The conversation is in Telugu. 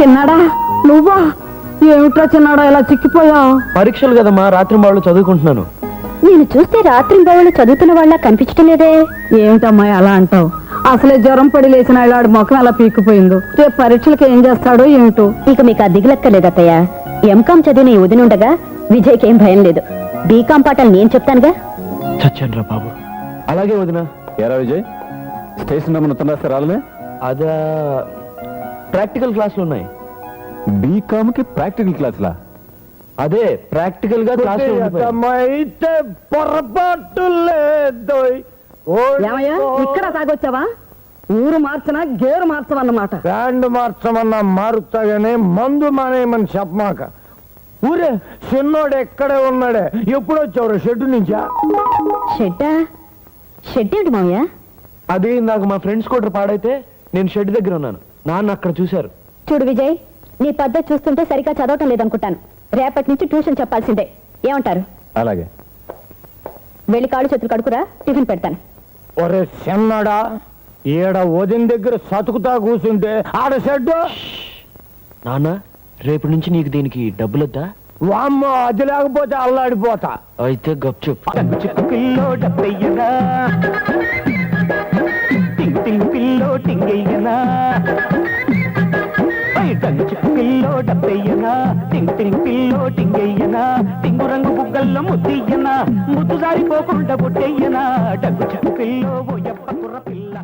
చిన్నాడా నువ్వా? ఏమిట్రా చిన్నాడా ఇలా చిక్కిపోయావు? పరీక్షలు కదమ్మా, రాత్రి వాళ్ళు చదువుకుంటున్నాను. నేను చూస్తే రాత్రి బావులు చదువుతున్న వాళ్ళ కనిపించడం లేదే. ఏమిటమ్మాయి అలా అంటావు? అసలే జ్వరం పడి లేచిన ఆడి ముఖం ఎలా పీక్కుపోయిందో. రేపు పరీక్షలకు ఏం చేస్తాడో ఏమిటో. ఇక మీకు ఆ దిగులక్కర్లేదత్తయ్య. ఎంకాం చదివిన ఈ వదినుండగా విజయ్కి ఏం భయం లేదు. బీకాం పాఠాలు నేను చెప్తానుగా. చచ్చాను రా బాబు. అలాగే వదినా. ఏరా విజయ్, స్టేషన్ నెంబర్ తొందర రాలే? అదా ప్రాక్టికల్ క్లాసులు ఉన్నాయి. బీకామ్ కి ప్రాక్టికల్ క్లాసులా? అదే ప్రాక్టికల్ గా క్లాసులు పొరపాటు లేదు. ఏమయ్యా ఇక్కడ తాగొచ్చావా? ఊరు మార్చనా గేరు మార్చవన్నమాట. బ్యాండ్ మార్చమన్నా మారుతాగానే మందు మానేయమని చెప్పమాక. ఊరే చిన్నోడు ఎక్కడే ఉన్నాడే. ఎప్పుడు వచ్చావు షెడ్ నుంచా? షెడ్డా? షెడ్ ఏంటి మావయ్య? అది నాకు మా ఫ్రెండ్స్ స్కూటర్ పాడైతే నేను షెడ్ దగ్గర ఉన్నాను. నాన్న అక్కడ చూశారు. చూడు విజయ్, నీ పద్ధతి చూస్తుంటే సరిగ్గా చదవటం లేదనుకుంటాను. రేపటి నుంచి ట్యూషన్ చెప్పాల్సిందే. ఏమంటారు? అలాగే. వెళ్ళి కాళ్ళు చేతులు కడుకురా, టిఫిన్ పెడతాను. ఒరే చిన్నడా, ఈడ వదిన దగ్గర సతుకుతా కూర్చుంటే ఆడ షెడ్. నాన్న రేపు నుంచి నీకు దీనికి డబ్బులొద్దా? వామ్మో, అది లేకపోతే అల్లాడిపోతా. అయితే గప్చుప్. పిల్లో డబ్బయ్యనా, టింగ్ టింగ్ పిల్లో టింగయ్యనా, పిల్లో డబ్బయ్యనా, టింగ్ టింగ్ పిల్లో టింగయ్యనా, టింగు రంగు బుగ్గల్లో ముద్దయ్యనా, ముద్దు జారిపోకుండా బుట్టయ్యనా, డగ్గు చెక్కు పిల్లో ఓ యప్ప కుర్ర పిల్ల.